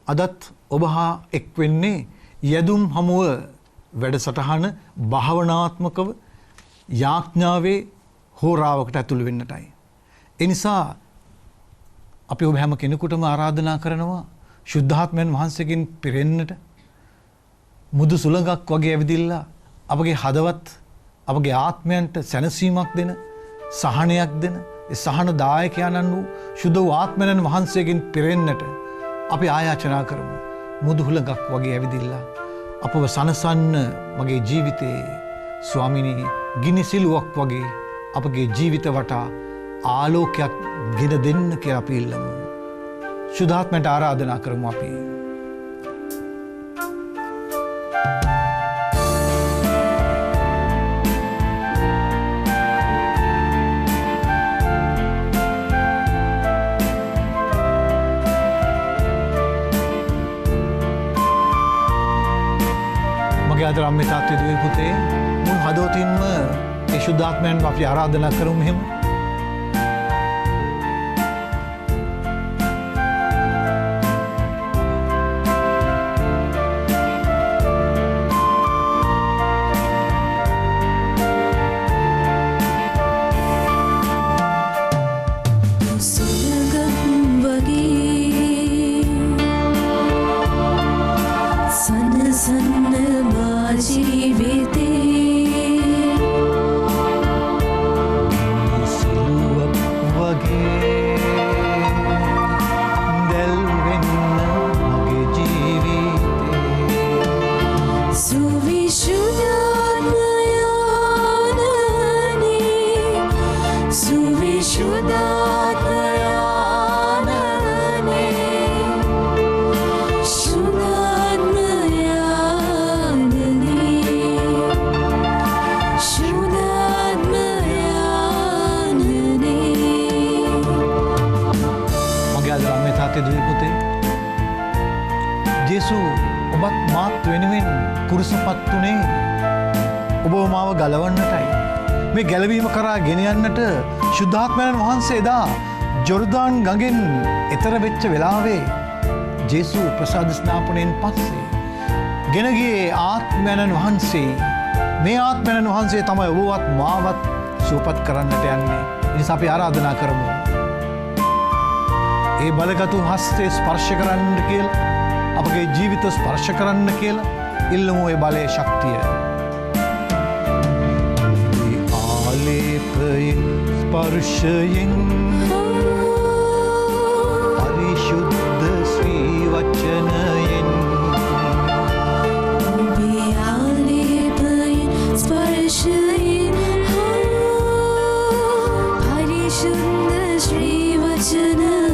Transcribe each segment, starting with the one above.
අදත් ඔබ හා එක් වෙන්නේ යදුම් හමුව වැඩසටහන භාවනාත්මකව යාඥාවේ හෝරාවකට ඇතුළු වෙන්නටයි. ඒ නිසා අපි ඔබ හැම කෙනෙකුටම ආරාධනා කරනවා ශුද්ධාත්මයන් වහන්සේගෙන් පිරෙන්නට මුදු සුළඟක් වගේ ඇවිදිලා අපගේ හදවත් අපගේ ආත්මයන්ට සැනසීමක් දෙන සහනයක් දෙන ඒ සහන දායකයන්න් වූ ශුද්ධ වූ ආත්මයන් වහන්සේගෙන් පිරෙන්නට අපි ආයාචනා කරමු. මුදු හුළඟක් වගේ ඇවිදිලා අපව සනසන්න මගේ ජීවිතේ ස්වාමිනී ගිනි සිලුවක් වගේ අපගේ ජීවිත වටා ආලෝකයක් ගෙන දෙන්න කියලා අපි ඉල්ලමු. ශුද්ධාත්මයට ආරාධනා කරමු අපි. මගේ ආදරණීය තාත්තේ දුවේ පුතේ මුල් හදවතින්ම ඒ ශුද්ධාත්මයන් අපි ආරාධනා කරමු මෙහෙම. ජේසු ඔබත් මාත් වෙනුවෙන් කුරුසපත් උනේ ඔබ මාව ගලවන්නටයි. මේ ගැලවීම කරා ගෙන යන්නට ශුද්ධාත්මයන් වහන්සේ එදා ජොර්දාන් ගඟෙන් එතර වෙච්ච වෙලාවේ ජේසු ප්‍රසාද ස්නාපනයෙන් පස්සේ ගෙන ගියේ ආත්මයන් වහන්සේ. මේ ආත්මයන් වහන්සේ තමයි ඔබවත් මාවත් සුවපත් කරන්නට යන්නේ. ඒ නිසා අපි ආරාධනා කරමු. ඒ බලගතු හස්තේ ස්පර්ශ කරන්න කියලා අපගේ ජීවිත ස්පර්ශ කරන්න කියලා ඉල්ලමු ඒ බලයේ ශක්තිය. ඒ ආලේපයෙන් ස්පර්ශයෙන් පරිශුද්ධ ශ්‍රී වචනයෙන් ඔබේ ආලේපයෙන් ස්පර්ශයෙන් පරිශුද්ධ ශ්‍රී වචනයෙන්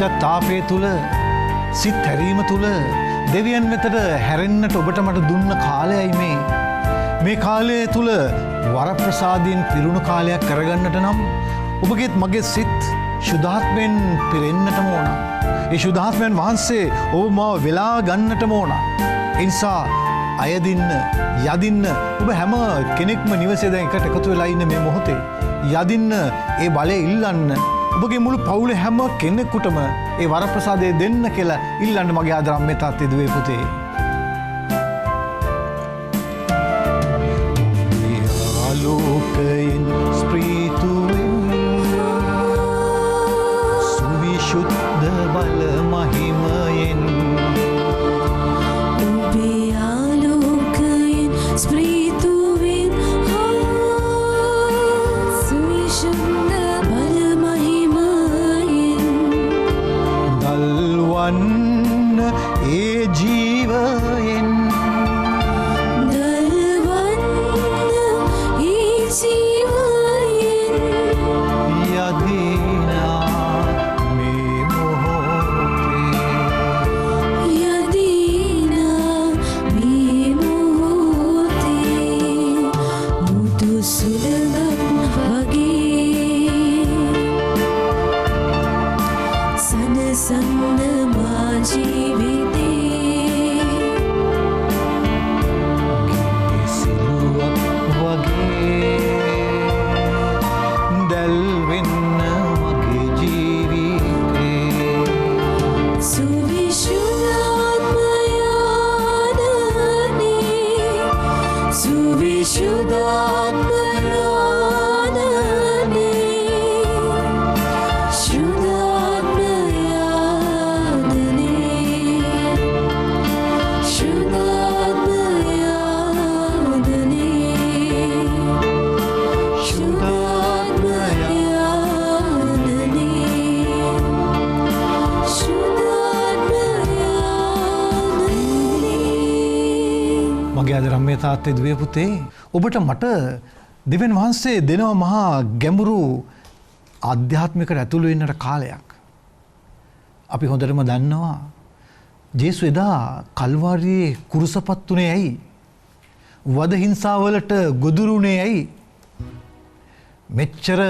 පශ්චාත්තාපය තුළ සිත් හැරීම තුළ දෙවියන් වෙතට හැරෙන්නට ඔබට මට දුන්න කාලයයි මේ කාලය තුළ වරප්‍රසාදයෙන් පිරුණු කාලයක් කරගන්නට නම් ඔබගේත් මගේ සිත් ශුද්ධාත්මයෙන් පිරෙන්නටම ඕන. ඒ ශුද්ධාත්මයන් වහන්සේ ඔබ මාව වෙලා ගන්නටම ඕන. ඒ නිසා අයදින්න යදින්න ඔබ හැම කෙනෙක්ම නිවසේ දැන් එකට එකතු වෙලා ඉන්න මේ මොහොතේ යදින්න ඒ බලය ඉල්ලන්න. ඔබගේ මුළු පවුලේ හැම කෙනෙකුටම ඒ වරප්‍රසාදය දෙන්න කියලා ඉල්ලන්න මගේ ආදරණීය තාත්තේ දුවේ පුතේ. තාත්තේ දුවේ පුතේ ඔබට මට දෙවියන් වහන්සේ දෙනවා මහා ගැඹුරු ආධ්‍යාත්මිකට ඇතුළු වෙන්නට කාලයක්. අපි හොඳටම දන්නවා ජේසු එදා කල්වාරියේ කුරුසපත්තුනේ ඇයි? වද හිංසාවලට ගොදුරුනේ ඇයි? මෙච්චර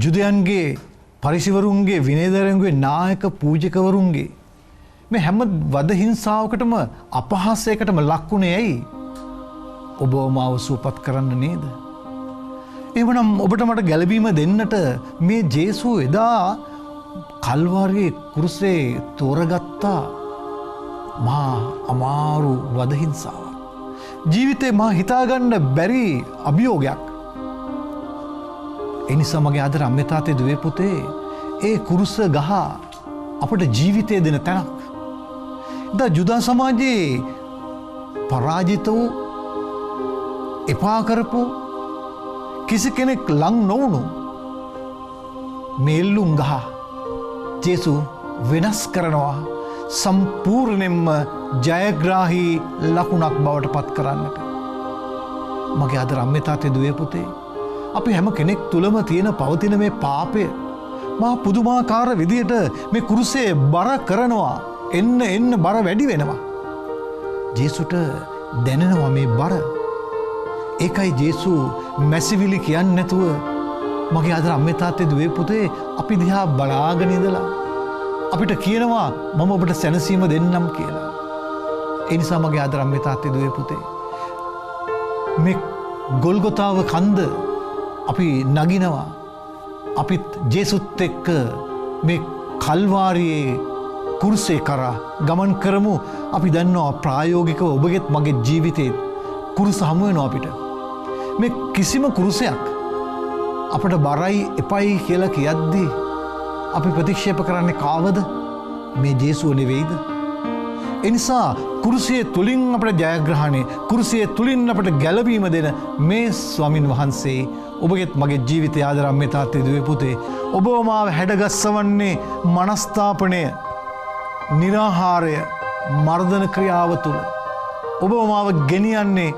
ජුදයන්ගේ පරිශිවරුන්ගේ විනයදරයන්ගේ නායක පූජකවරුන්ගේ මේ හැම වද හිංසාවකටම අපහාසයකටම ලක්ුණේ ඇයි? ඔබ මාව සුවපත් කරන්න නේද? එහෙමනම් ඔබට මට ගැලවීම දෙන්නට මේ ජේසු එදා කල්වාරියේ කුරුසේ තෝරගත්තා මහා අමාරු වද හිංසාවක්. ජීවිතේ මා හිතාගන්න බැරි අභියෝගයක්. ඒ නිසා මගේ ආදර අම්මේ තාත්තේ දුවේ පුතේ ඒ කුරුස ගහ අපට ජීවිතය දෙන තැනක්. එදා ජුදා සමාජයේ පරාජිත වූ එපා කරපු කිසි කෙනෙක් ලං නොවුණු මේල්ලුම් ගහ ජේසු වෙනස් කරනවා සම්පූර්ණයෙන්ම ජයග්‍රාහී ලකුණක් බවට පත් කරන්නට. මගේ ආදර අම්මේ තාත්තේ දුවේ පුතේ අපි හැම කෙනෙක් තුළම තියෙන පවතින මේ පාපය මහා පුදුමාකාර විදියට මේ කුරුසේ බර කරනවා. එන්න බර වැඩි වෙනවා. ජේසුට දැනෙනවා මේ බර. ඒකයි ජේසු මැසිවිලි කියන්නේ නැතුව මගේ ආදර අම්මේ තාත්තේ දුවේ පුතේ අපි දිහා බලාගෙන ඉඳලා අපිට කියනවා මම ඔබට සැනසීම දෙන්නම් කියලා. ඒ නිසා මගේ ආදර අම්මේ තාත්තේ දුවේ පුතේ මේ ගොල්ගොතාව කන්ද අපි නගිනවා. අපිත් ජේසුත් එක්ක මේ කල්වාරියේ කුරුසේ කරා ගමන් කරමු. අපි දන්නවා ප්‍රායෝගිකව ඔබගෙත් මගේ ජීවිතේ කුරුස හමු වෙනවා අපිට. මේ කිසිම කුරුසයක් අපට බරයි එපයි කියලා කියද්දී අපි ප්‍රතික්ෂේප කරන්නේ කාවද? මේ ජේසුව නෙවෙයිද? ඒ නිසා කුරුසියේ තුලින් අපට ජයග්‍රහණය, කුරුසියේ තුලින් අපට ගැලවීම දෙන මේ ස්වාමින් වහන්සේ ඔබගෙත් මගේ ජීවිතය ආදර අම්මේ තාත්තේ දුවේ පුතේ ඔබව මාව හැඩගස්සවන්නේ මනස්ථාපනය, නිරාහාරය, මර්ධන ක්‍රියාව තුළ ඔබව මාව ගෙනියන්නේ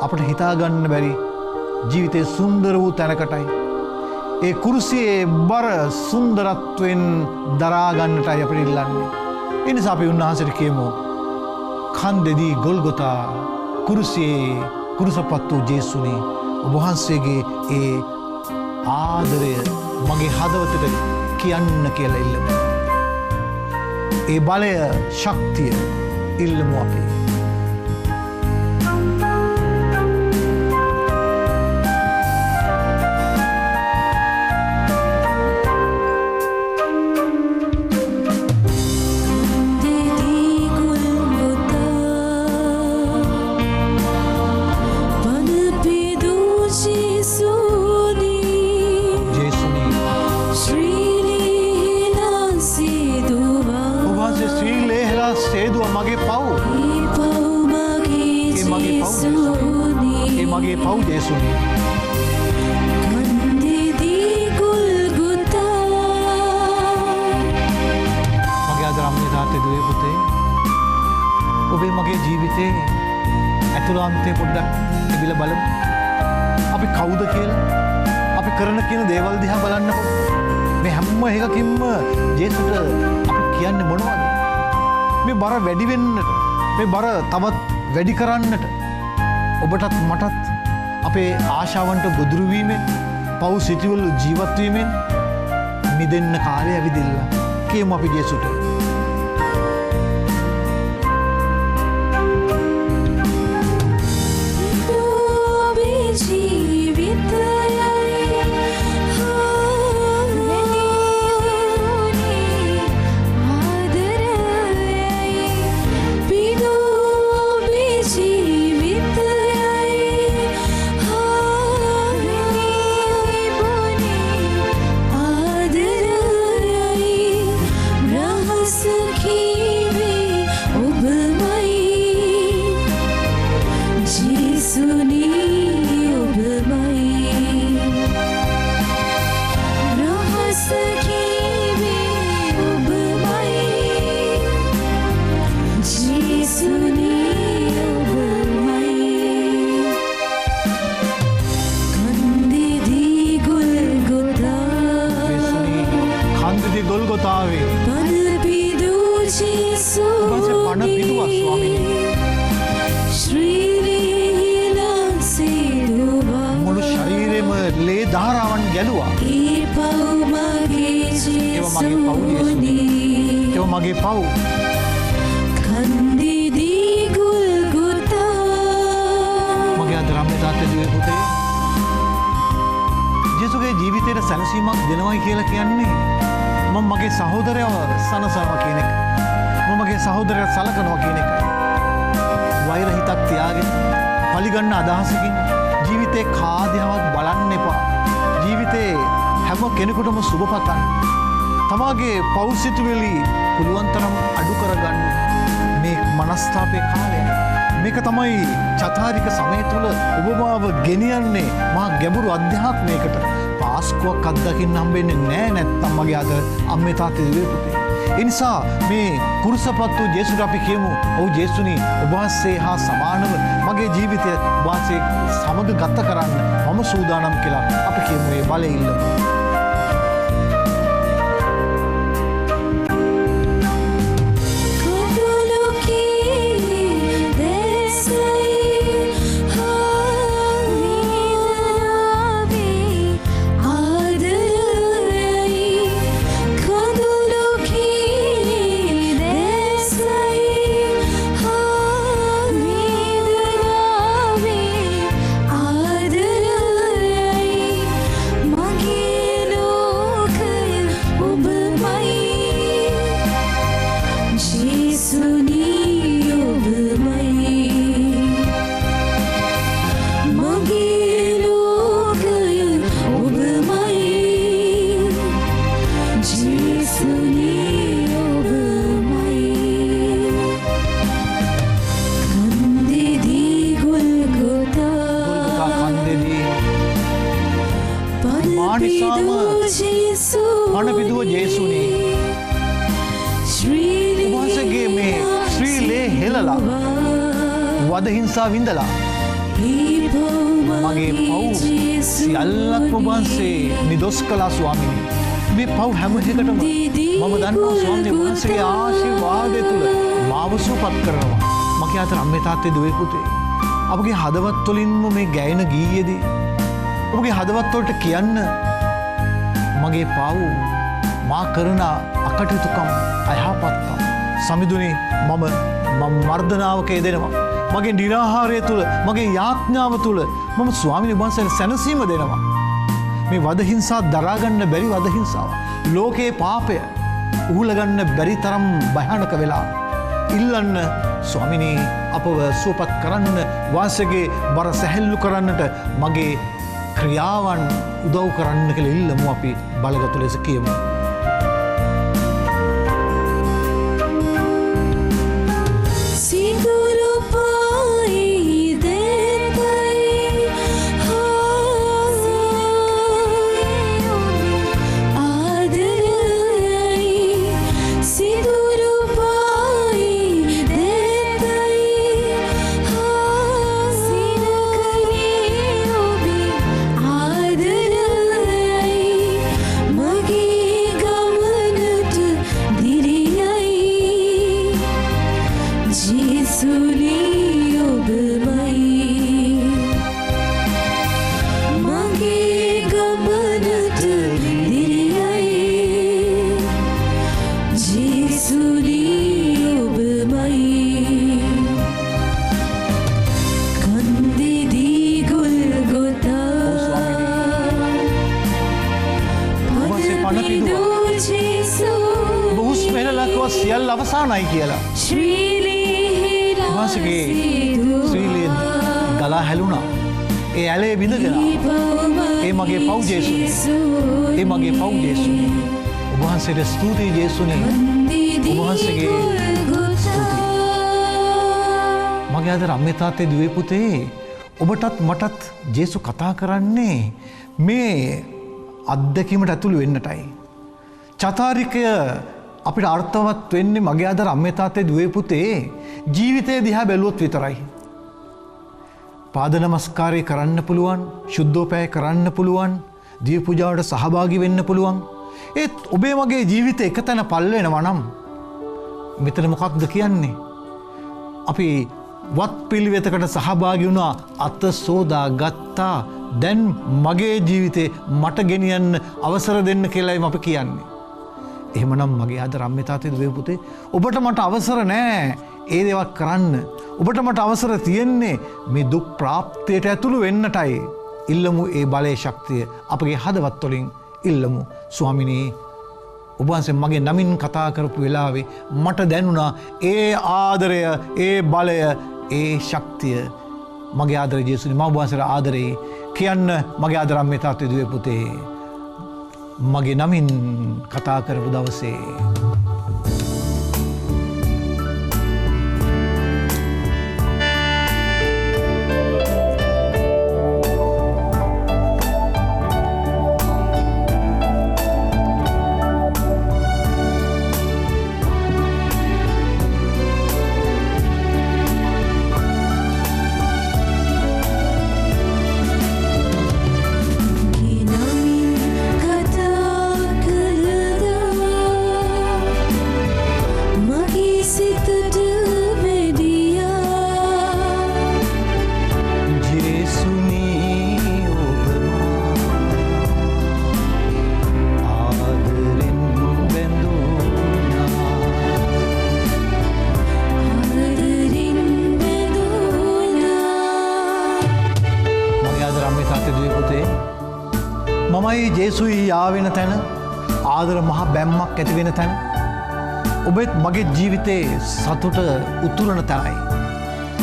අපට හිතාගන්න බැරි ජීවිතයේ සුන්දර වූ තැනකටයි. ඒ කුරුසියේ බර සුන්දරත්වයෙන් දරා ගන්නටයි අපිට ඉල්ලන්නේ. ඒ නිසා අපි උන්වහන්සේට කියමු කන්දෙදී ගොල්ගොතා කුරුසියේ කුරුසපත් වූ ජේසුනි ඔබ වහන්සේගේ ඒ ආදරය මගේ හදවතට කියන්න කියලා ඉල්ලමු. ඒ බලය ශක්තිය ඉල්ලමු අපි. මගේ පව් ජේසුනි කන්දෙදී ගොල්ගොතා. මගේ ආදර අම්මේ තාත්තේ දුවේ පුතේ ඔබේ මගේ ජීවිතේ ඇතුළාන්තේ පොඩ්ඩක් තිබිලා බලමු. අපි කවුද කියලා අපි කරන කියන දේවල් දිහා බලන්නකො. මේ හැම එකකින්ම ජේසුට අපි කියන්නේ මොනවද? මේ බර වැඩි වෙන්නට, මේ බර තවත් වැඩි කරන්නට ඔබටත් මටත් අපේ ආශාවන්ට ගොදුරු වීමෙන් පව් සිටිවල ජීවත් වීමෙන් මිදෙන්න කාලය ඇවිදිලා. කියමු අපි ජේසුට. ලේ ධාරාවන් ගැලුවා. ඒ පව් මගේ ජේසුනි. ඒව මගේ පව්. කන්දේදී ගුල්ගොතා. මගේ අදරම්මේ තාත්තේ දුවේ පුතේ. ජේසුගේ ජීවිතයට සැනසීමක් දෙනවයි කියලා කියන්නේ මම මගේ සහෝදරයව සනසනවා කියන එක. මම මගේ සහෝදරයව සලකනවා කියන එක. වෛර හිතක් තියාගෙන පලිගන්න අදහසකින් ජීවිතේ කාදියාවක් බලන්න එපා. ජීවිතේ හැම කෙනෙකුටම සුබ පතන්න. තමාගේ පෞසිතුවිලි පුළුවන් තරම් අඩු කරගන්න මේ මනස්ථාපයේ කාලය. මේක තමයි චතාරික සමය තුල ඔබ මාව ගෙනියන්නේ මහා ගැඹුරු අධ්‍යාත්මයකට. පාස්කුවක් අත්දකින්න හම්බෙන්නේ නෑ නැත්තම් මගේ අද අම්මේ තාත්තේ දුවේ පුතේ. ඒ නිසා මේ කුරුසපත්තු ජේසුට අපි කියමු ඔව් ජේසුනි ඔබ වහන්සේ හා සමානව මගේ ජීවිතය ඔබ වහන්සේ සමග ගත කරන්න මම සූදානම් කියලා අපි කියමු ඒ බලය ඉල්ලමු. පණපිදුව ජේසුනි උන්වහන්සේගේ මේ ශ්‍රීලේ හෙළලා වද හිංසා විඳලා මගේ පව් සියල්ලක් වහන්සේ නිදොස් කළා ස්වාමීනි. මේ පව් හැම එකටම මම දන්නවා ස්වාමීනි වහන්සේගේ ආශිර්වාදය තුල මාව සුවපත් කරනවා. මගේ අතර අම්මේ තාත්තේ දුවේ පුතේ අපගේ හදවත් වලින්ම මේ ගැයෙන ගීයේදී ඔබගේ හදවත් වලට කියන්න මගේ පව් මා කරන අකටයුතුකම් අයහපත්කම් සමිඳුනේ මම මර්ධනාවක යෙදෙනවා. මගේ නිරාහාරය තුළ මගේ යාඥාව තුළ මම ස්වාමීන් වහන්සේට සැනසීම දෙනවා. මේ වද හිංසා දරාගන්න බැරි වද හිංසාව ලෝකේ පාපය උහුලගන්න බැරි තරම් භයානක වෙලා ඉල්ලන්න ස්වාමිනී අපව සුවපත් කරන්න වාසගේ බර සැහැල්ලු කරන්නට මගේ ක්‍රියාවන් උදව් කරන්න කියලා ඉල්ලමු අපි බලගතු ලෙස කියමු. සියල්ල අවසානයි කියලා වාසගේ ශ්‍රීලේ ගලා හැලුණා. ඒ ඇලේ බිඳගෙන ඒ මගේ පව් ජේසුනි. ඒ මගේ පව් ජේසුනි. ඔබ වහන්සේට ස්තුතියි ජේසුනි. ඔබ වහන්සේගේ ස්තුතියි. මගේ අද අම්මේ තාත්තේ දුවේ පුතේ ඔබටත් මටත් ජේසු කතා කරන්නේ මේ අත්දැකීමට ඇතුළු වෙන්නටයි. චතාරිකය අපිට අර්ථවත් වෙන්නේ මගේ අද අම්මේ තාත්තේ දුවේ පුතේ ජීවිතය දිහා බැලුවොත් විතරයි. පාද නමස්කාරය කරන්න පුළුවන්, ශුද්ධෝපය කරන්න පුළුවන්, දිව්‍ය පූජාවට සහභාගී වෙන්න පුළුවන්. ඒත් ඔබේ මගේ ජීවිතය එක තැන පල් වෙනවා නම් මෙතන මොකක්ද කියන්නේ? අපි වත් පිළිවෙතකට සහභාගී වුණා, අත සෝදා ගත්තා, දැන් මගේ ජීවිතේ මට ගෙනියන්න අවසර දෙන්න කියලායි මම කියන්නේ. එහෙමනම් මගේ ආද රම්‍ය තාත්තේ දුවේ පුතේ ඔබට මට අවසර නෑ ඒ දේවල් කරන්න. ඔබට මට අවසර තියෙන්නේ මේ දුක් ප්‍රාප්තියට ඇතුළු වෙන්නටයි. ඉල්ලමු ඒ බලයේ ශක්තිය අපගේ හදවත් වලින් ඉල්ලමු. ස්වාමිනී ඔබ වහන්සේ මගේ නමින් කතා කරපු වෙලාවේ මට දැනුණා ඒ ආදරය, ඒ බලය, ඒ ශක්තිය මගේ ආදරේ ජේසුනි මම ඔබ වහන්සේට ආදරේ කියන්න මගේ ආදරම්මේ තාත්තේ දුවේ පුතේ මගේ නමින් කතා කරපු දවසේ මමයි ජේසුයි යාවෙන තැන ආදර මහ බැම්මක් ඇති වෙන තැන ඔබත් මගේ ජීවිතේ සතුට උතුරන තැනයි.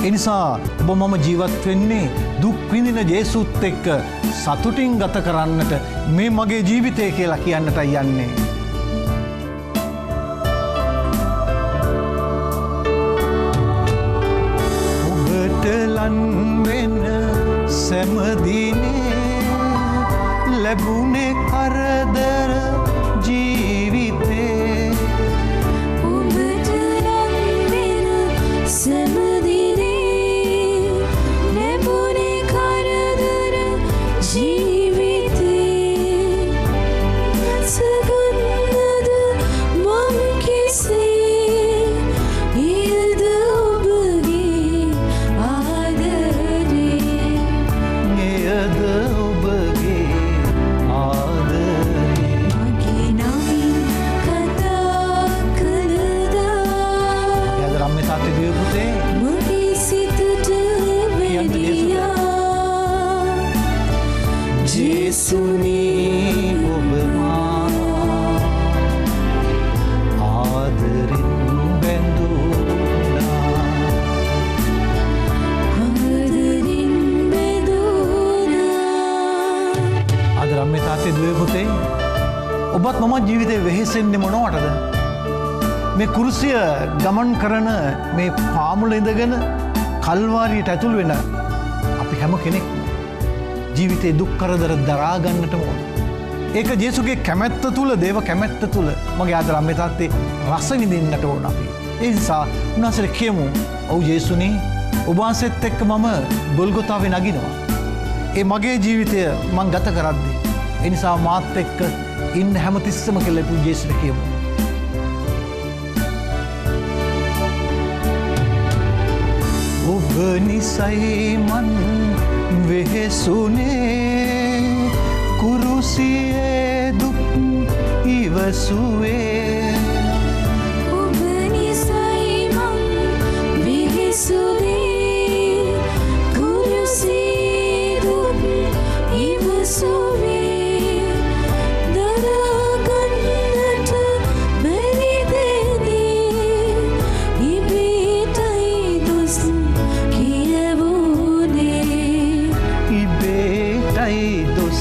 ඒ නිසා ඔබ මම ජීවත් වෙන්නේ දුක් විඳින ජේසුත් එක්ක සතුටින් ගත කරන්නට මේ මගේ ජීවිතය කියලා කියන්නටයි යන්නේ. ඔබට ලන් වෙන සෑමදිනේ ලැබුණේ කරදර ජීවිතේ ඔබට නම් වෙන සෑමදිනේ ලැබුණේ කරදර ජීවිතේ සගන්නද මම කෙසේ ඉයද ඔබගේ ආදරේ එයද ඔබගේ ජේසුනී ඔබමා ආදරින් බැඳුනා ආදරින් බැඳුනා. අද රම්‍ය තාත්තේ දුවේ පුතේ ඔබත් මම ජීවිතේ වෙහෙසෙන්නේ මොනවටද? මේ කුරුසිය ගමන් කරන මේ පාමුල ඉඳගෙන කල්වාරියට ඇතුල් වෙන අපි හැම කෙනෙක් ජීවිතේ දුක් කරදර දරා ගන්නට ඕන. ඒක ජේසුගේ කැමැත්ත තුල, දේව කැමැත්ත තුල මගේ ආදර අම්මේ තාත්තේ රස විඳින්නට ඕන අපි. ඒ නිසා උන්වහන්සේට කියමු, "ඔව් ජේසුනි, ඔබ වහන්සේත් එක්ක මම ගොල්ගොතාවේ නගිනවා. ඒ මගේ ජීවිතය මං ගත කරද්දී. ඒ නිසා මාත් එක්ක ඉන්න හැමතිස්සම කියලා අපි ජේසුට කියමු." ඔබ නිසයි මන් වෙහෙසුනේ කුරුසියේ දුක් ඉවසුවේ ඔබ නිසයි මං වෙහෙසුනේ කුරුසියේ දුක් ඉවසුවේ දරාගන්නට බැරි දෙදී ඉබේටයි දොස්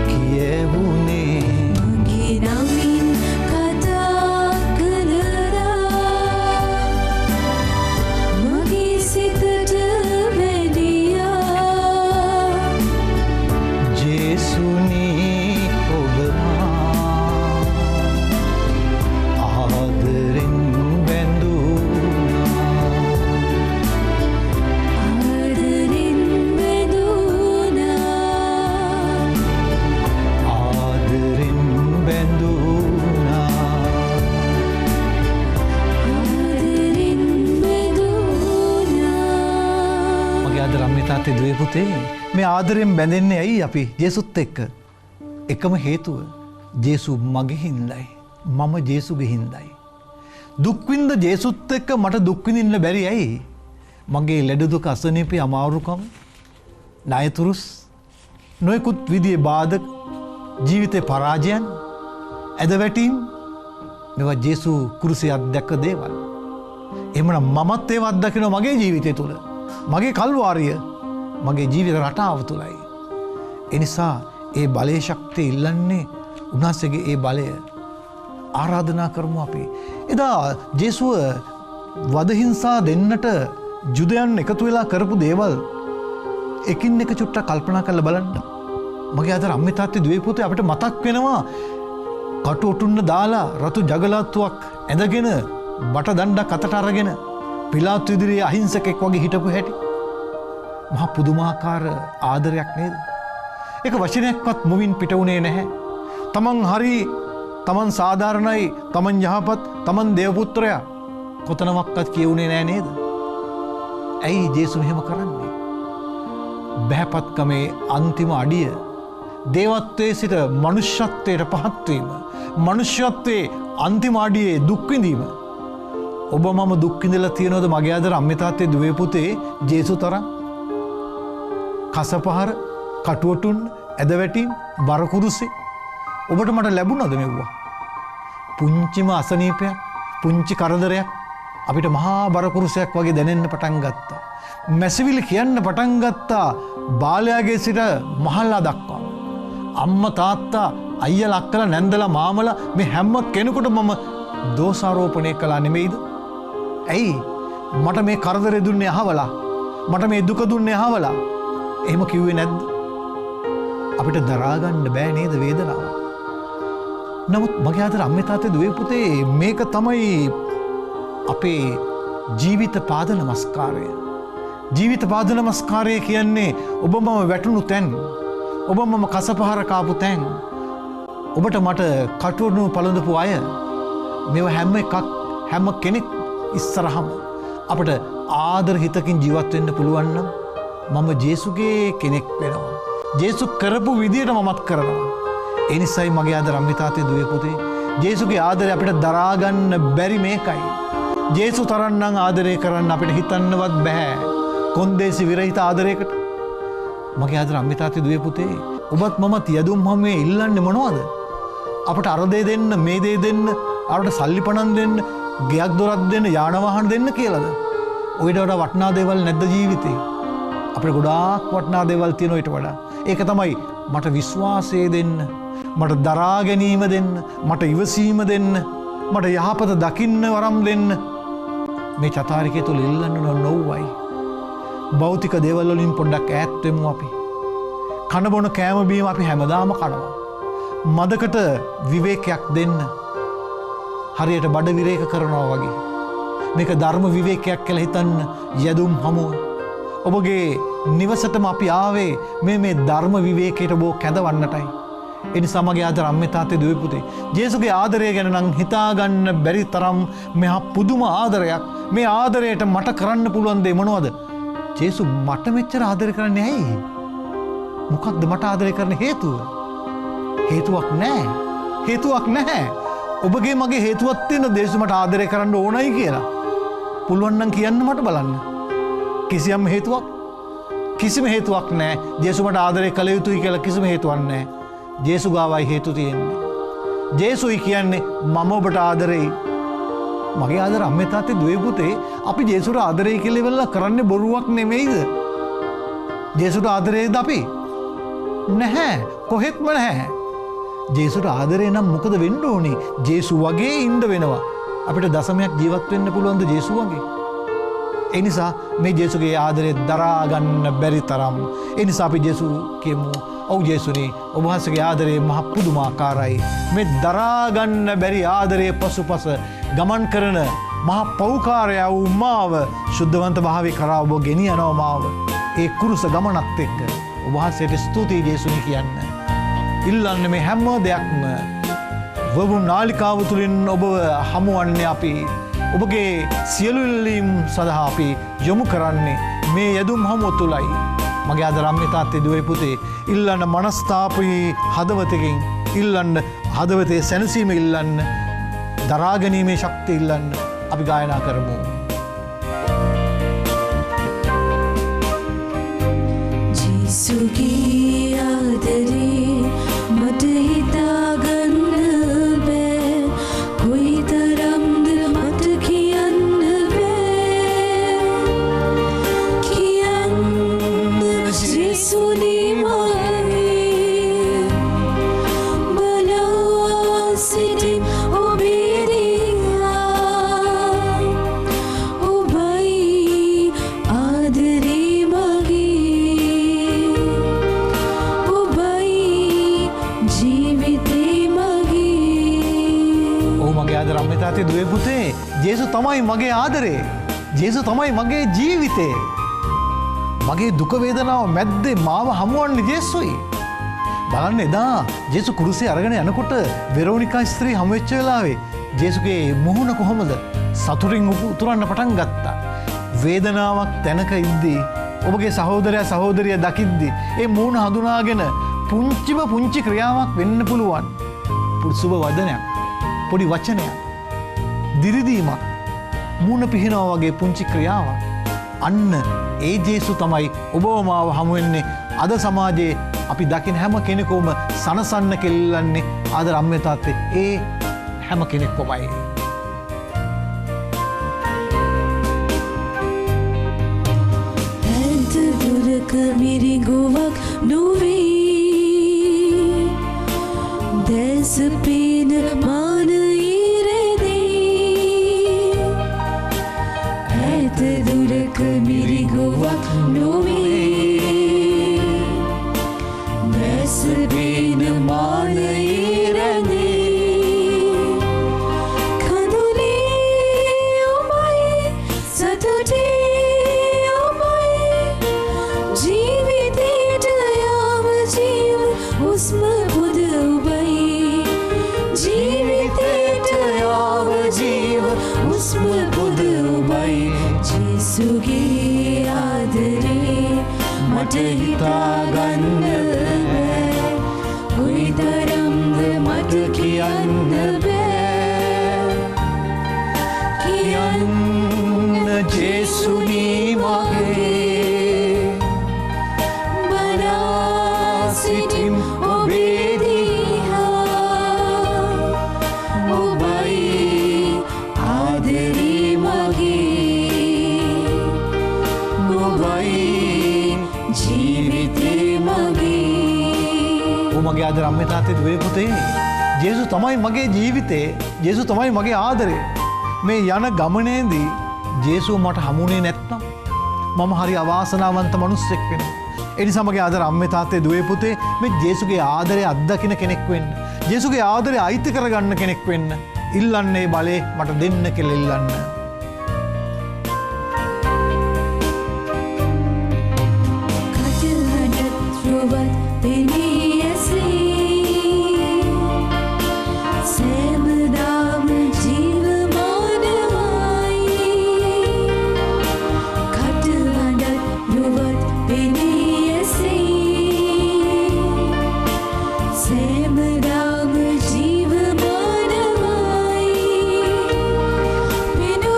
කියවුනේ මගේ නමින් කතා කළා මගේ සිතට වැඩියා ජේසු ආදර අම්මේ තාත්තේ දුවේ පුතේ මේ ආදරෙන් බැඳෙන්නේ ඇයි අපි ජේසුත් එක්ක? එකම හේතුව ජේසු මගේ හින්දායි. මම ජේසුගේ හින්දායි. දුක් විඳ ජේසුත් එක්ක මට දුක් විඳින්න බැරි ඇයි? මගේ ලෙඩ දුක අසනීපේ අමාරුකම් ණයතුරුස් නොයෙකුත් විදිහේ බාධක ජීවිතේ පරාජයන් ඇදවැටීම් මේවා ජේසු කුරුසේ අත්දැක දේවල්. එහෙමනම් මමත් ඒව අත්දකිනවා මගේ ජීවිතය තුළ. මගේ කල්වාරිය මගේ ජීවිත රටාව තුළයි. ඒ නිසා ඒ බලයේ ශක්තිය ඉල්ලන්නේ උන්වහන්සේගේ ඒ බලය ආරාධනා කරමු අපි. එදා ජේසුව වදහිංසා දෙන්නට ජුදයන් එකතු වෙලා කරපු දේවල් එකින් එක චුට්ටක් කල්පනා කරලා බලන්න. මගේ අද අම්මේ තාත්තේ දුවේ පුතේ අපිට මතක් වෙනවා කටු ඔටුන්න දාලා රතු ජගලාත්තුවක් ඇඳගෙන බට දණ්ඩක් අතට අරගෙන පිලාතු ඉදිරියේ අහිංසකෙක් වගේ හිටපු හැටි. මහා පුදුමාකාර ආදරයක් නේද? ඒක වචනයක්වත් මුවින් පිට වුණේ නැහැ. තමන් හරි, තමන් සාධාරණයි, තමන් යහපත්, තමන් දේවපුත්‍රයා කොතනවත් කියුනේ නෑ නේද? ඇයි ජේසුස් එහෙම කරන්නේ? බහැපත්කමේ අන්තිම අඩිය දේවත්වයේ සිට මනුෂ්‍යත්වයට පහත් වීම, මනුෂ්‍යත්වයේ අන්තිම අඩියේ දුක් විඳීම. ඔබ මම දුක් විඳලා තියනවද මගේ ආදර අම්මේ තාත්තේ දුවේ පුතේ ජේසුස් තරම්? කසපහර, කටුවටුන්, ඇදවැටීම්, බරකුරුසේ ඔබට මට ලැබුණද මෙව්වා? පුංචිම අසනීපයක්, පුංචි කරදරයක් අපිට මහා බරකුරුසයක් වගේ දැනෙන්න පටන් ගත්තා. මැසිවිලි කියන්න පටන් ගත්තා බාලයාගේ සිට මහල්ලා දක්වා. අම්මා තාත්තා අයියලා අක්කලා නැන්දලා මාමලා මේ හැම කෙනෙකුට මම දෝෂාරෝපණය කළා නෙමෙයිද? ඇයි මට මේ කරදරේ දුන්නේ අහවලා? මට මේ දුක දුන්නේ අහවලා? එහෙම කිව්වේ නැද්ද? අපිට දරා ගන්න බෑ නේද වේදනාව? නමුත් මගේ අතර අම්මේ තාත්තේ දුවේ පුතේ මේක තමයි අපේ ජීවිත පාද නමස්කාරය. ජීවිත පාද නමස්කාරය කියන්නේ ඔබ මම වැටුණු තැන්, ඔබ මම කසපහර කාපු තැන්, ඔබට මට කටුවණු පළඳපු අය, මේව හැම කෙනෙක් ඉස්සරහම අපට ආදර හිතකින් ජීවත් වෙන්න පුළුවන් නම් මම ජේසුගේ කෙනෙක් වෙනවා. ජේසු කරපු විදියට මමත් කරනවා. ඒ නිසායි මගේ ආදර අම්මේ තාත්තේ දුවේ පුතේ ජේසුගේ ආදරය අපිට දරා ගන්න බැරි මේකයි. ජේසු තරන්නම් ආදරය කරන්න අපිට හිතන්නවත් බෑ. කොන්දේසි විරහිත ආදරයකට. මගේ ආදර අම්මේ තාත්තේ දුවේ පුතේ ඔබත් මමත් යදුම් හැමේ ඉල්ලන්නේ මොනවද? අපට අර දේ දෙන්න, මේ දේ දෙන්න, අපට සල්ලි පණන් දෙන්න, ගෙයක් දොරක් දෙන්න, යාන වාහන දෙන්න කියලාද? ඔයිට වඩා වටිනා දේවල් නැද්ද ජීවිතේ? අපිට ගොඩාක් වටිනා දේවල් තියෙනවා ඊට වඩා. ඒක තමයි මට විශ්වාසය දෙන්න, මට දරා ගැනීම දෙන්න, මට ඉවසීම දෙන්න, මට යහපත දකින්න වරම් දෙන්න. මේ චතාරිකය තුල ඉල්ලන්න නොවුවයි. භෞතික දේවල් වලින් පොඩ්ඩක් ඈත් වෙමු අපි. කන බොන කෑම බීම අපි හැමදාම කනවා. මදකට විවේකයක් දෙන්න. හරියට බඩ විරේක කරනවා වගේ. මේක ධර්ම විවේකයක් කියලා හිතන්න යදුම් හමුව. ඔබගේ නිවසටම අපි ආවේ මේ ධර්ම විවේකයට බෝ කැඳවන්නටයි. ඒ නිසා මගේ ආදර අම්මේ තාත්තේ දුවේ පුතේ ජේසුගේ ආදරය ගැන නම් හිතා ගන්න බැරි තරම් මෙහා පුදුම ආදරයක්. මේ ආදරයට මට කරන්න පුළුවන් දේ මොනවද? ජේසු මට මෙච්චර ආදරය කරන්නේ ඇයි? මොකක්ද මට ආදරය කරන්න හේතුව? හේතුවක් නැහැ. හේතුවක් නැහැ. ඔබගේ මගේ හේතුවක් තියෙන ජේසු මට ආදරය කරන්න ඕනයි කියලා. පුළුවන් නම් කියන්න මට බලන්න. කිසිම හේතුවක් නැහැ. ජේසු මට ආදරය කළ යුතුයි කියලා කිසිම හේතුවක් නැහැ. ජේසු ගාවයි හේතු තියෙන්නේ. ජේසුයි කියන්නේ මම ඔබට ආදරෙයි. මගේ ආදර අම්මේ තාත්තේ දුවේ පුතේ අපි ජේසුට ආදරෙයි කියලා ඉවරලා කරන්නේ බොරුවක් නෙමෙයිද? ජේසුට ආදරේද අපි? නැහැ. කොහෙත්ම නැහැ. ජේසුට ආදරේ නම් මොකද වෙන්න ඕනේ? ජේසු වගේ ඉන්න වෙනවා. අපිට දසමයක් ජීවත් වෙන්න පුළුවන්ද ජේසු වගේ? ඒ නිසා මේ ජේසුගේ ආදරේ දරා ගන්න බැරි තරම්. ඒ නිසා අපි ජේසු කියමු. ඔව් ජේසුනි, ඔබ වහන්සේගේ ආදරේ මහ පුදුමාකාරයි. මේ දරා ගන්න බැරි ආදරයේ පසුපස ගමන් කරන මහ පෞකාරය වූ මාව සුද්ධවන්ත භාවයේ කරා ඔබ ගෙනියනවා මාව. ඒ කුරුස ගමනත් එක්ක ඔබ වහන්සේට ස්තුතියි ජේසුනි කියන්න. ඉල්ලන්නේ මේ හැම දෙයක්ම වවුන් නාලිකාව තුලින් ඔබ හමුවන්නේ අපි. ඔබගේ සියලු ඉල්ලීම් සඳහා අපි යොමු කරන්නේ මේ යදුම් හමුව තුලයි මගේ ආදරම්මේ තාත්තේ දුවේ පුතේ ඉල්ලන්න මනස්තාපී හදවතකින් ඉල්ලන්න හදවතේ සැනසීම ඉල්ලන්න දරා ගැනීමේ ශක්තිය ඉල්ලන්න අපි ගායනා කරමු. ජේසුගේ ආදරේ මට හිතාගන්න බෑ කොයිතරම්ද මට කියන්න බෑ කියන්න ජේසුනේ මගේ බලා සිටින් ඔබේ දිහා ඔබයි ආදරේ මගේ ඔබයි ජීවිතේ මගේ. ඔව් මගේ ආදරම්මේ තාත්තේ දුවේ පුතේ ජේසු තමයි මගේ ආදරේ. ජේසු තමයි මගේ ජීවිතේ. මගේ දුක වේදනාව මැද්දේ මාව හමුවන්නේ ජේසුයි. බලන්න එදා ජේසු කුරුසේ අරගෙන යනකොට වෙරෝනිකා ස්ත්‍රී හමු වෙච්ච වෙලාවේ ජේසුගේ මුහුණ කොහොමද සතුටින් උතුරන්න පටන් ගත්තා. වේදනාවක් තැනක ඉද්දී ඔබගේ සහෝදරයා සහෝදරිය දකිද්දී ඒ මුහුණ හඳුනාගෙන පුංචිම පුංචි ක්‍රියාවක් වෙන්න පුළුවන්. සුබ වදනයක්, පොඩි වචනයක්, දිරිදීමක්, මුහුණ පිහිනවා වගේ පුංචි ක්‍රියාවක්. අන්න ඒ ජේසු තමයි ඔබව මාව හමු වෙන්නේ. අද සමාජයේ අපි දකින හැම කෙනෙකුම සනසන්න කෙල්ලන්නේ ආදර අම්මේ තාත්තේ ඒ හැම කෙනෙක්වමයි. ඇත දුරක මිරිඟුවක් නොවේ දැස පේන මාන ඉරදී ඇත දුරක මිරිඟුවක් නොවේ දැස පේන මාන ඉරදී කඳුලේ ඔබයි සතුටේ ඔබයි ජීවිතේට යාම ජීව හුස්ම පුද ඔබයි ජීවිතේට යාම ජීව හුස්ම පුද ඔබයි ජේසුගේ ආදරේ මට හිතාගන්න බෑ කොයිතරම්ද මට කියන්න බෑ කියන්න ජේසුනී මගේ බලා සිටින් ඔබේ දිහා ඔබයි ආදරේ මගේ ඔබයි ජීවිතේ මගේ. මගේ ආදර අම්මේ තාත්තේ දුවේ පුතේ ජේසු තමයි මගේ ජීවිතේ. ජේසු තමයි මගේ ආදරේ. මේ යන ගමනේදී ජේසුව මට හමුුනේ නැත්නම් මම හරි අවාසනාවන්ත මිනිස්සෙක් වෙනවා. ඒ නිසා මගේ ආදර අම්මේ තාත්තේ දුවේ පුතේ මේ ජේසුගේ ආදරය අත්දකින කෙනෙක් වෙන්න. ජේසුගේ ආදරය අයිති කරගන්න කෙනෙක් වෙන්න. ඉල්ලන්නේ බලේ මට දෙන්න කියලා ඉල්ලන්න. කටහඬත් රොවත් පෙනී ඇසේ සෑමදාම ජීවමානයි කටහඬත් රොවත් පෙනී ඇසේ සෑමදාම ජීවමානයි පෙනුම්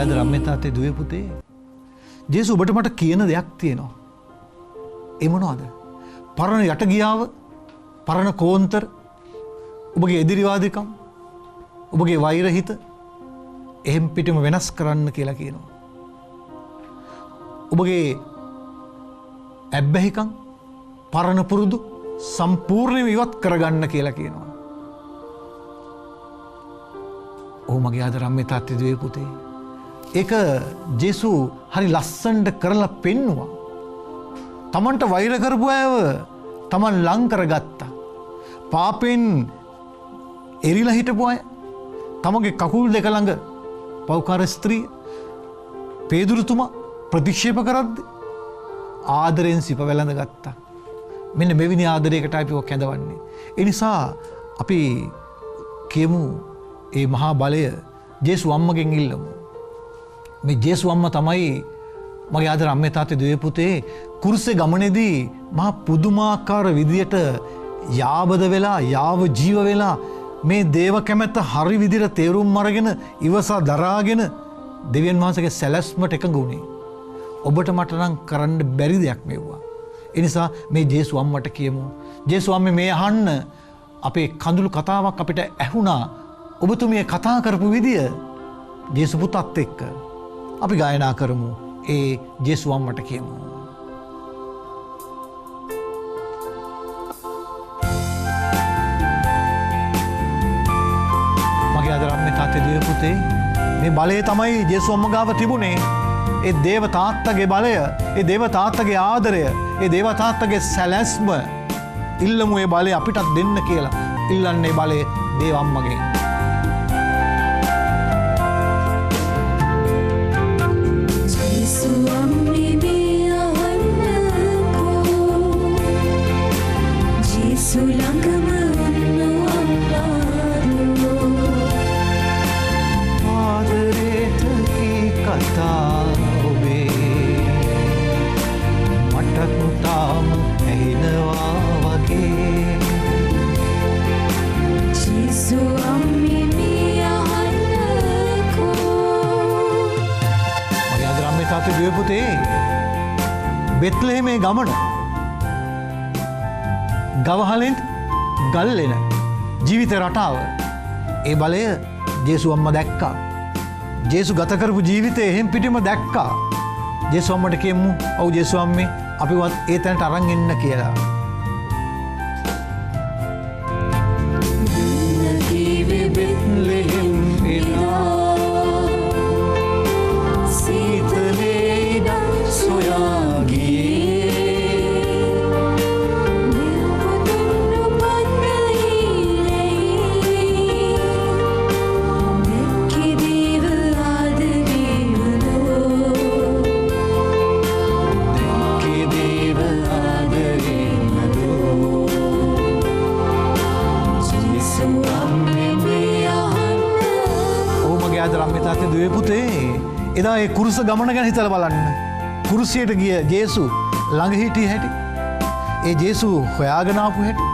මගේ ආදර අම්මේ තාත්තේ දුවේ පුතේ ජේසුස් ඔබට මට කියන දෙයක් තියෙනවා. ඒ මොනවද? පරණ යට ගියාව, පරණ කෝන්තර, ඔබගේ එදිරිවාදිකම්, ඔබගේ වෛරහිත එහෙම් පිටම වෙනස් කරන්න කියලා කියනවා. ඔබගේ ඇබ්බැහිකම්, පරණ පුරුදු සම්පූර්ණයෙන්ම ඉවත් කරගන්න කියලා කියනවා. ඔව් මගේ ආදර අම්මේ තාත්තේ දුවේ පුතේ. ඒක ජේසුස් හරි ලස්සනට කරලා පෙන්නුවා. තමන්ට වෛර කරපු අයව තමන් ලං කරගත්තා. පාපෙන් එරිලා හිටපු අය, තමගේ කකුල් දෙක ළඟ පෞකාර ස්ත්‍රිය පේදුරුතුමා ප්‍රතික්ෂේප කරද්දී ආදරෙන් සිප වැළඳ ගත්තා. මෙන්න මෙවැනි ආදරයකට අපි ඔක් කැඳවන්නේ. ඒ නිසා අපි කියමු ඒ මහා බලය ජේසුස් අම්මගෙන් ඉල්ලමු. මේ ජේසුස් අම්මා තමයි මගේ ආදර අම්මේ තාත්තේ දුවේ පුතේ කුරුසේ ගමනේදී මහා පුදුමාකාර විදියට යාබද වෙලා යාව ජීව වෙලා මේ දේව කැමැත්ත හරි විදියට තේරුම් අරගෙන ඉවසා දරාගෙන දෙවියන් වහන්සේගේ සැලැස්මට එකඟ වුණේ. ඔබට මට නම් කරන්න බැරි දෙයක් මෙව්වා. ඒ නිසා මේ ජේසුස් අම්මට කියමු. ජේසුස් අම්මේ මේ අහන්න අපේ කඳුළු කතාවක් අපිට ඇහුණා. ඔබතුමිය කතා කරපු විදිය ජේසුස් පුතත් එක්ක අපි ගායනා කරමු. ඒ ජේසුස් අම්මට කියමු. මගේ ආදර අම්මේ තාත්තේ දුවේ පුතේ මේ බලය තමයි ජේසුස් අම්ම ගාව තිබුණේ. ඒ දේව තාත්තගේ බලය, ඒ දේව තාත්තගේ ආදරය, ඒ දේව තාත්තගේ සැලැස්ම ඉල්ලමු ඒ බලය අපිටත් දෙන්න කියලා. ඉල්ලන්නේ බලය දේව අම්මගෙන්. පුතේ බෙත්ලෙහෙමේ ගමන ගවහලෙන් ගල්ලෙන ජීවිත රටාව ඒ බලය ජේසුස් අම්මා දැක්කා. ජේසුස් ගත කරපු ජීවිතය එහෙම් පිටිම දැක්කා. ජේසුස් අම්මට කියමු ඔව් ජේසුස් අම්මේ අපිවත් ඒ තැනට අරන් එන්න කියලා. එදා ඒ කුරුස ගමන ගැන හිතලා බලන්න. කුරුසියට ගිය ජේසුස් ළඟ හිටිය හැටි, ඒ ජේසුස් හොයාගෙන ආපු හැටි,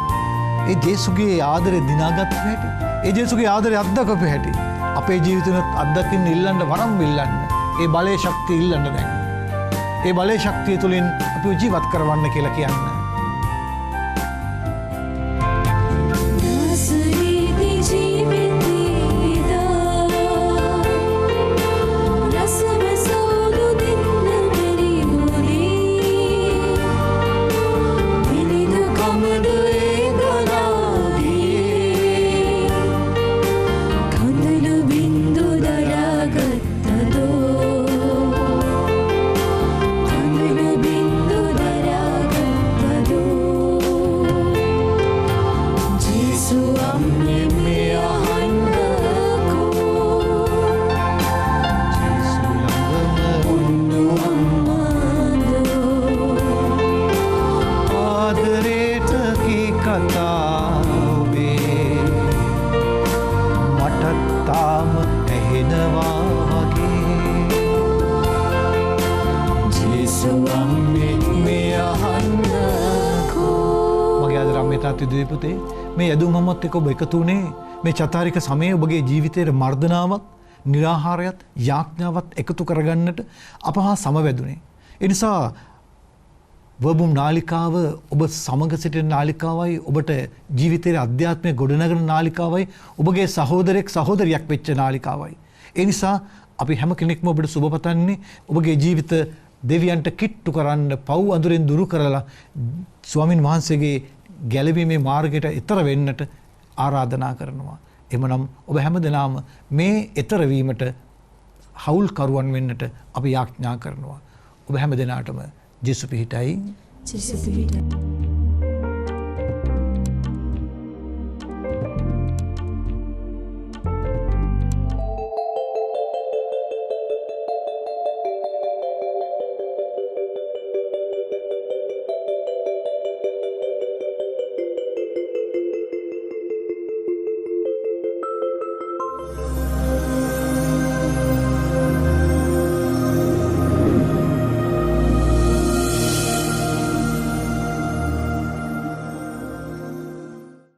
ඒ ජේසුගේ ආදරේ දිනාගත්තු හැටි, ඒ ජේසුගේ ආදරේ අත්දකපු හැටි අපේ ජීවිතෙත් අත්දකින්න ඉල්ලන්න වරම් ඉල්ලන්න. ඒ බලයේ ශක්තිය ඉල්ලන්න දැන්. ඒ බලයේ ශක්තිය තුලින් අපිව ජීවත් කරවන්න කියලා කියන්න. මේ යදුම් මමත් එක්ක ඔබ එකතු වුණේ මේ චතුරාර්ය සමයේ ඔබගේ ජීවිතයේ මර්ධනාවක්, निराහාරයත් යාඥාවත් එකතු කරගන්නට අප හා සමවැදුනේ. ඒ නිසා වර්බුම් නාලිකාව ඔබ සමග සිටින නාලිකාවයි, ඔබට ජීවිතයේ අධ්‍යාත්මය ගොඩනගන නාලිකාවයි, ඔබගේ සහෝදරයෙක් සහෝදරියක් වෙච්ච නාලිකාවයි. ඒ නිසා අපි හැම කෙනෙක්ම ඔබට සුබ පතන්නේ ඔබගේ ජීවිත දෙවියන්ට කිට්ටු කරන්න, පව් අඳුරෙන් දුරු කරලා ස්වාමින් වහන්සේගේ ගැලවීමේ මාර්ගයට ඈතර වෙන්නට ආරාධනා කරනවා. එමනම් ඔබ හැමදෙනාම මේ ඈතර වීමට හවුල්කරුවන් වෙන්නට අපි යාඥා කරනවා. ඔබ හැමදෙනාටම ජේසු පිහිටයි. ජේසු පිහිටයි.